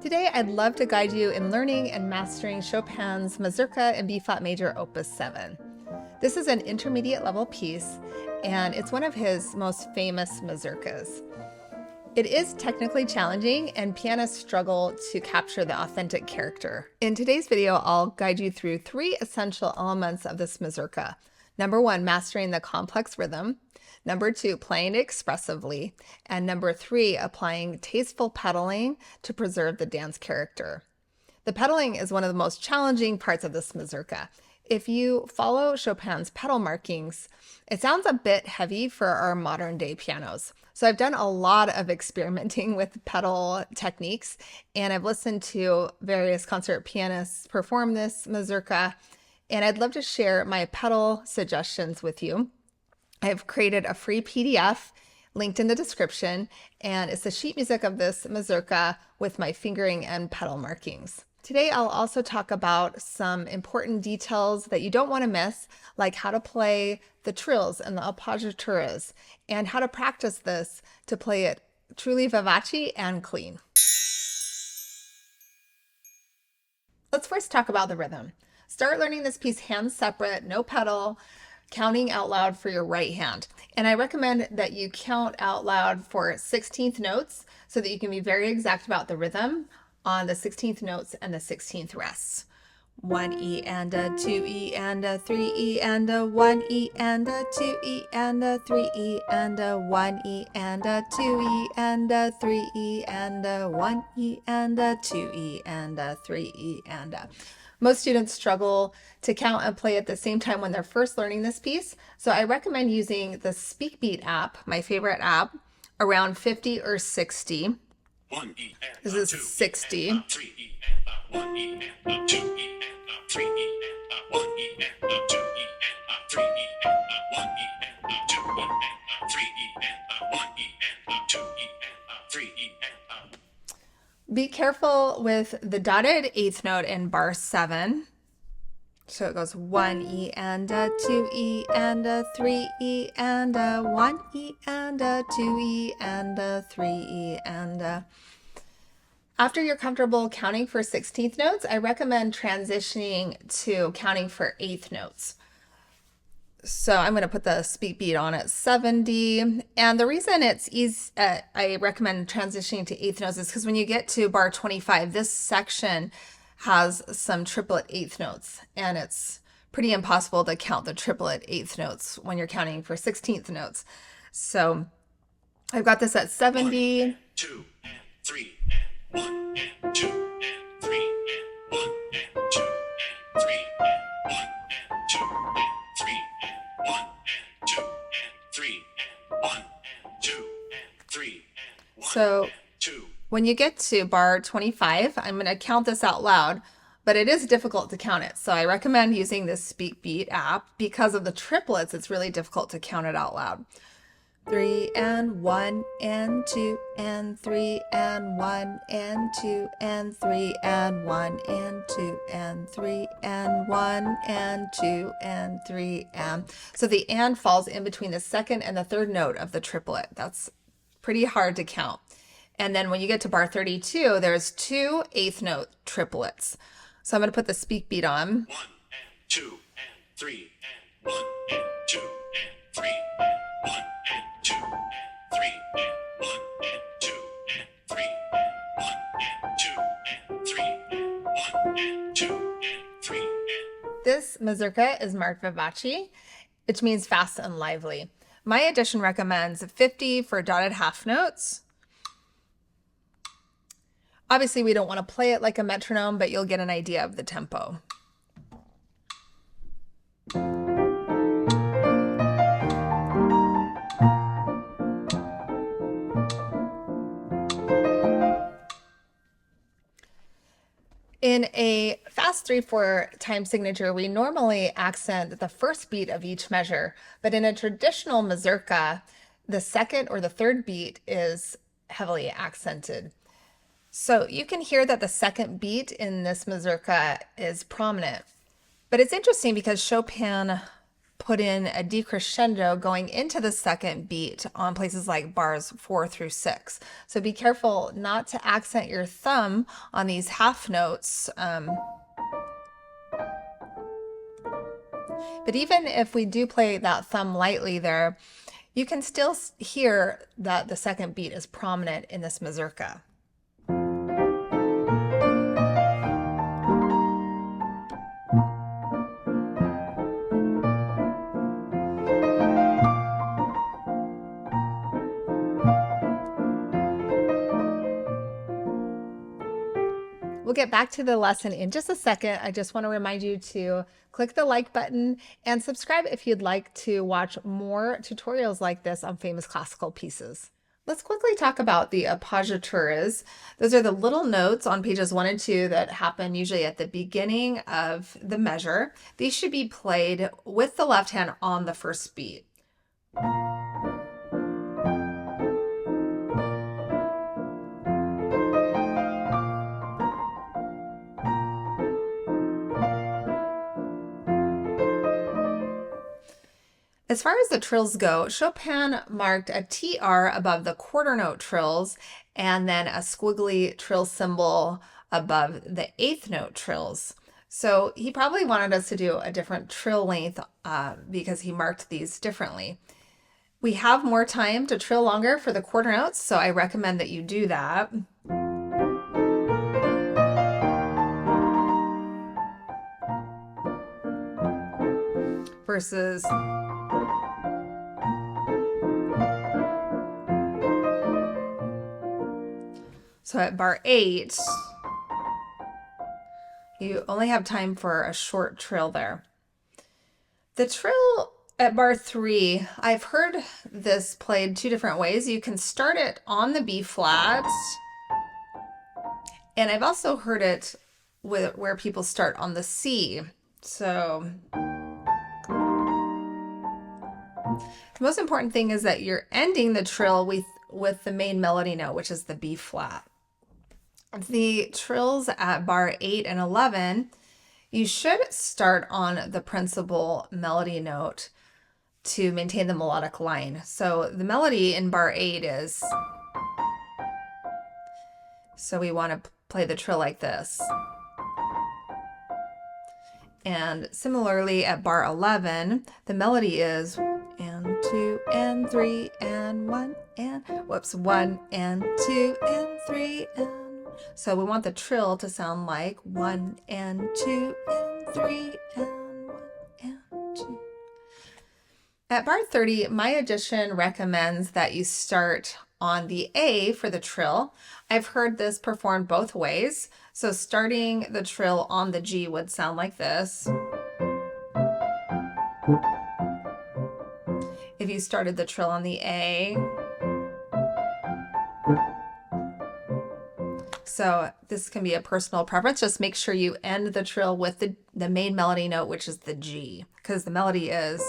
Today, I'd love to guide you in learning and mastering Chopin's Mazurka in B-flat major Opus 7. This is an intermediate level piece, and it's one of his most famous mazurkas. It is technically challenging, and pianists struggle to capture the authentic character. In today's video, I'll guide you through 3 essential elements of this mazurka. Number 1, mastering the complex rhythm. Number 2, playing it expressively. And number 3, applying tasteful pedaling to preserve the dance character. The pedaling is one of the most challenging parts of this mazurka. If you follow Chopin's pedal markings, it sounds a bit heavy for our modern day pianos. So I've done a lot of experimenting with pedal techniques, and I've listened to various concert pianists perform this mazurka, and I'd love to share my pedal suggestions with you. I've created a free PDF linked in the description, and it's the sheet music of this mazurka with my fingering and pedal markings. Today, I'll also talk about some important details that you don't want to miss, like how to play the trills and the appoggiaturas, and how to practice this to play it truly vivace and clean. Let's first talk about the rhythm. Start learning this piece hands separate, no pedal, counting out loud for your right hand. And I recommend that you count out loud for 16th notes so that you can be very exact about the rhythm on the 16th notes and the 16th rests. 1 E and a 2 E and a 3 E and a 1 E and a 2 E and a 3 E and a 1 E and a 2 E and a 3 E and a 1 E and a 2 E and a 3 E and a. Most students struggle to count and play at the same time when they're first learning this piece, so I recommend using the SpeakBeat app, my favorite app, around 50 or 60. This is 60. Be careful with the dotted 8th note in bar 7. So it goes 1 E and a 2 E and a 3 E and a 1 E and a 2 E and a 3 E and a. After you're comfortable counting for 16th notes, I recommend transitioning to counting for 8th notes. So I'm going to put the SpeakBeat on at 70. And the reason it's easy, I recommend transitioning to 8th notes is because when you get to bar 25, this section has some triplet 8th notes, and it's pretty impossible to count the triplet 8th notes when you're counting for 16th notes. So I've got this at 70. 1 and 2 and 3 and 1 and 2 and 3 and 1 and 2 and 3 and 1 and 2 and 3 and 1 and 2 and 3 and 1 and 2 and 3 and 1 So and 2. when you get to bar 25, I'm going to count this out loud, but it is difficult to count it. So I recommend using this SpeakBeat app. Because of the triplets, it's really difficult to count it out loud. 3 and 1 and 2 and 3 and 1 and 2 and 3 and 1 and 2 and 3 and 1 and 2 and 3 and. So the and falls in between the second and the third note of the triplet. That's pretty hard to count. And then when you get to bar 32, there's 2 8th note triplets. So I'm going to put the SpeakBeat on. 1 and 2 and 3 and 1 and 2 and 3 and 1 and 2 and 3 and 1 and 2 and 3 and 1 and 2 and 3 and 1 and 2 and 3 and. This mazurka is marked vivace, which means fast and lively. My edition recommends 50 for dotted half notes. Obviously, we don't want to play it like a metronome, but you'll get an idea of the tempo. In a fast 3/4 time signature, we normally accent the first beat of each measure, but in a traditional mazurka, the second or the third beat is heavily accented. So you can hear that the second beat in this mazurka is prominent. But it's interesting because Chopin put in a decrescendo going into the second beat on places like bars 4 through 6. So be careful not to accent your thumb on these half notes. But even if we do play that thumb lightly there, you can still hear that the second beat is prominent in this mazurka. We'll get back to the lesson in just a second. I just want to remind you to click the like button and subscribe if you'd like to watch more tutorials like this on famous classical pieces. Let's quickly talk about the appoggiaturas. Those are the little notes on pages 1 and 2 that happen usually at the beginning of the measure. These should be played with the left hand on the first beat. As far as the trills go, Chopin marked a TR above the quarter note trills and then a squiggly trill symbol above the eighth note trills. So he probably wanted us to do a different trill length because he marked these differently. We have more time to trill longer for the quarter notes, so I recommend that you do that. Versus so at bar 8, you only have time for a short trill there. The trill at bar 3, I've heard this played 2 different ways. You can start it on the B flat, and I've also heard it where people start on the C. So the most important thing is that you're ending the trill with the main melody note, which is the B flat. The trills at bar 8 and 11, you should start on the principal melody note to maintain the melodic line. So the melody in bar 8 is, so we want to play the trill like this. And similarly at bar 11, the melody is and 2 and 3 and 1 and, whoops, 1 and 2 and 3 and, so we want the trill to sound like 1 and 2 and 3 and 1 and 2. At bar 30, my edition recommends that you start on the A for the trill. I've heard this performed both ways. So starting the trill on the G would sound like this. If you started the trill on the A. So this can be a personal preference. Just make sure you end the trill with the main melody note, which is the G, because the melody is.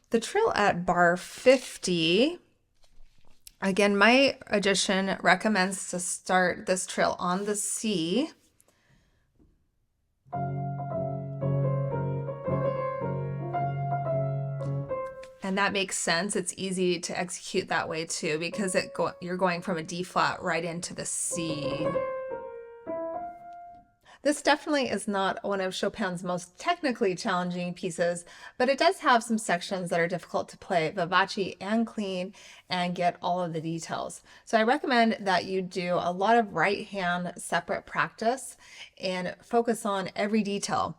The trill at bar 50, again, my edition recommends to start this trill on the C. And that makes sense. It's easy to execute that way too, because you're going from a D flat right into the C. This definitely is not one of Chopin's most technically challenging pieces, but it does have some sections that are difficult to play vivace and clean and get all of the details. So I recommend that you do a lot of right hand separate practice and focus on every detail.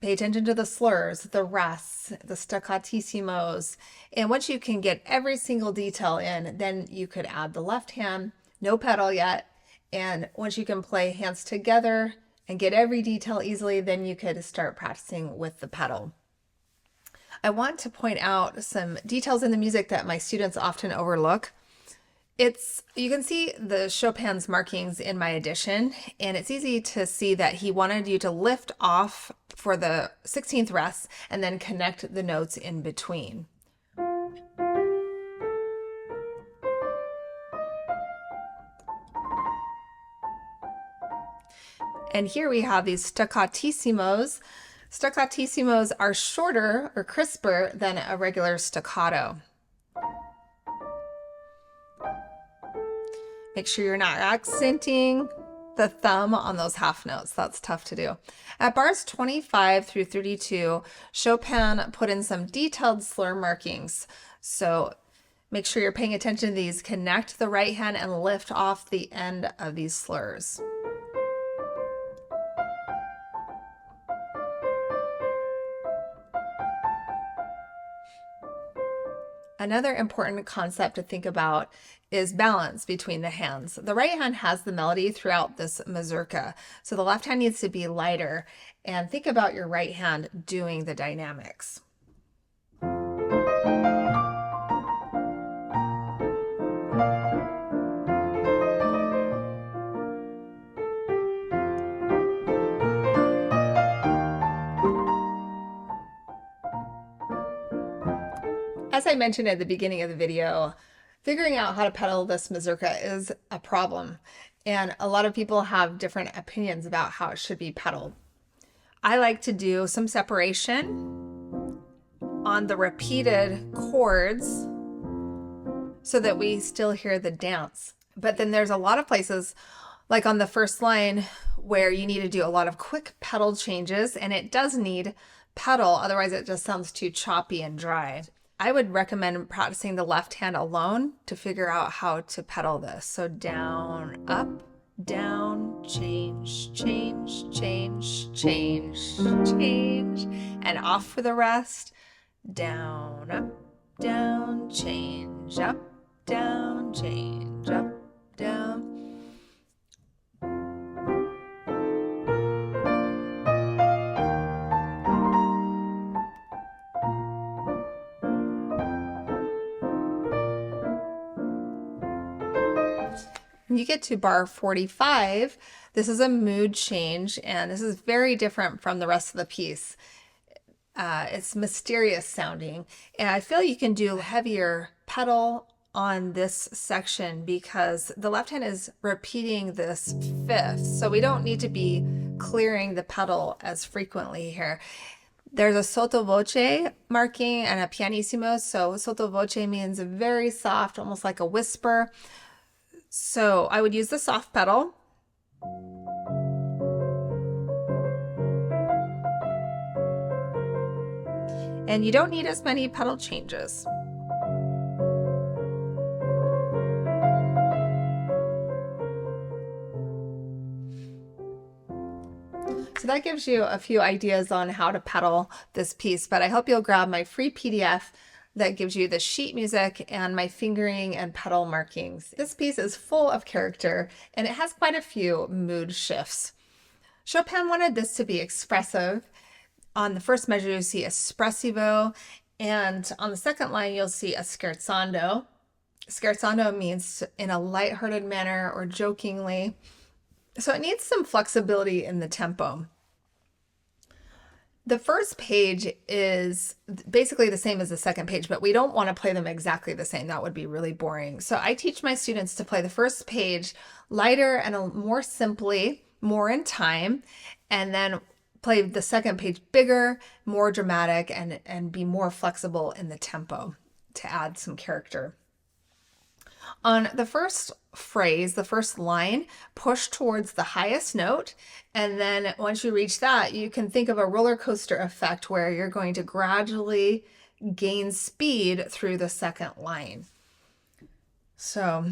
Pay attention to the slurs, the rests, the staccatissimos, and once you can get every single detail in, then you could add the left hand, no pedal yet, and once you can play hands together and get every detail easily, then you could start practicing with the pedal. I want to point out some details in the music that my students often overlook. You can see the Chopin's markings in my edition, and it's easy to see that he wanted you to lift off for the 16th rest and then connect the notes in between. And here we have these staccattissimos. Staccattissimos are shorter or crisper than a regular staccato. Make sure you're not accenting the thumb on those half notes. That's tough to do. At bars 25 through 32, Chopin put in some detailed slur markings. So make sure you're paying attention to these. Connect the right hand and lift off the end of these slurs. Another important concept to think about is balance between the hands. The right hand has the melody throughout this mazurka, so the left hand needs to be lighter, and think about your right hand doing the dynamics. As I mentioned at the beginning of the video, figuring out how to pedal this mazurka is a problem, and a lot of people have different opinions about how it should be pedaled. I like to do some separation on the repeated chords so that we still hear the dance. But then there's a lot of places, like on the first line, where you need to do a lot of quick pedal changes, and it does need pedal, otherwise it just sounds too choppy and dry. I would recommend practicing the left hand alone to figure out how to pedal this. So down, up, down, change, change, change, change, change, and off for the rest. Down, up, down, change, up, down, change, up, down. When you get to bar 45, this is a mood change, and this is very different from the rest of the piece. It's mysterious sounding, and I feel you can do heavier pedal on this section because the left hand is repeating this fifth, so we don't need to be clearing the pedal as frequently here. There's a sottovoce marking and a pianissimo, so sottovoce means very soft, almost like a whisper. So I would use the soft pedal. And you don't need as many pedal changes. So that gives you a few ideas on how to pedal this piece, but I hope you'll grab my free PDF that gives you the sheet music and my fingering and pedal markings. This piece is full of character, and it has quite a few mood shifts. Chopin wanted this to be expressive. On the first measure, you see espressivo, and on the second line, you'll see a scherzando. Scherzando means in a lighthearted manner or jokingly. So it needs some flexibility in the tempo. The first page is basically the same as the second page, but we don't want to play them exactly the same. That would be really boring. So I teach my students to play the first page lighter and more simply, more in time, and then play the second page bigger, more dramatic, and be more flexible in the tempo to add some character. On the first phrase, the first line, push towards the highest note, and then once you reach that, you can think of a roller coaster effect where you're going to gradually gain speed through the second line. So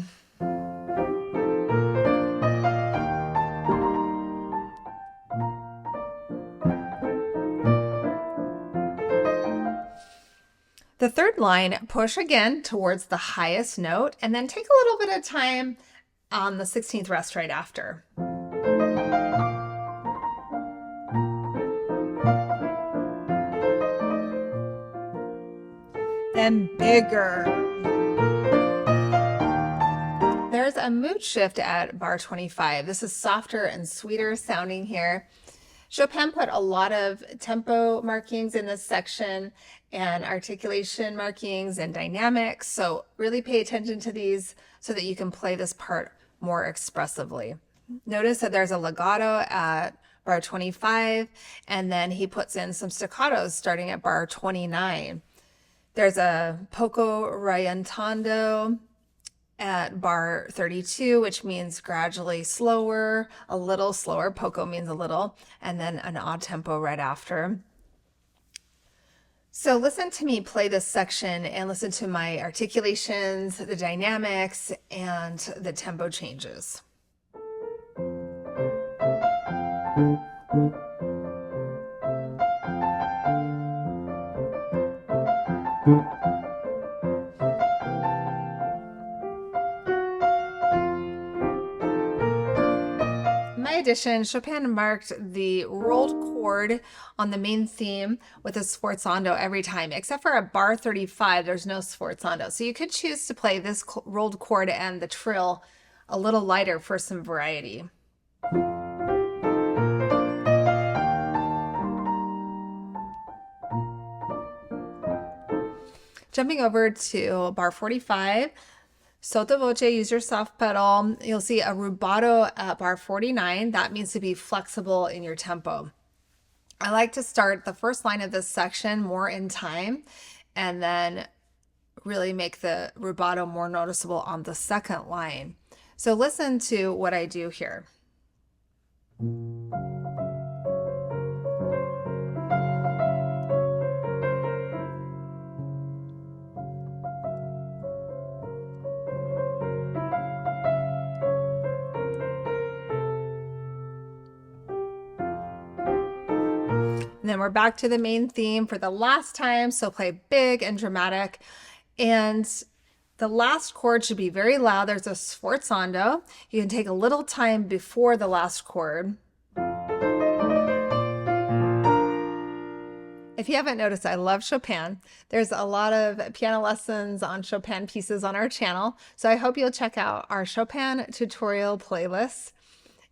the third line, push again towards the highest note, and then take a little bit of time on the 16th rest right after. Then bigger. There's a mood shift at bar 25. This is softer and sweeter sounding here. Chopin put a lot of tempo markings in this section and articulation markings and dynamics. So really pay attention to these so that you can play this part more expressively. Notice that there's a legato at bar 25, and then he puts in some staccatos starting at bar 29. There's a poco rallentando at bar 32, which means gradually slower, a little slower. Poco means a little, and then an odd tempo right after. So listen to me play this section and listen to my articulations, the dynamics, and the tempo changes. In my edition, Chopin marked the rolled chord on the main theme with a sforzando every time, except for at bar 35, there's no sforzando. So you could choose to play this rolled chord and the trill a little lighter for some variety. Jumping over to bar 45, sotto voce, use your soft pedal. You'll see a rubato at bar 49. That means to be flexible in your tempo. I like to start the first line of this section more in time and then really make the rubato more noticeable on the second line. So listen to what I do here. And then we're back to the main theme for the last time. So play big and dramatic. And the last chord should be very loud. There's a sforzando. You can take a little time before the last chord. If you haven't noticed, I love Chopin. There's a lot of piano lessons on Chopin pieces on our channel. So I hope you'll check out our Chopin tutorial playlist.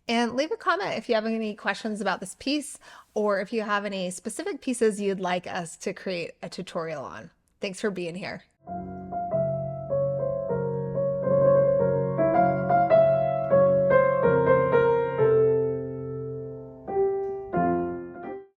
And leave a comment if you have any questions about this piece, or if you have any specific pieces you'd like us to create a tutorial on. Thanks for being here.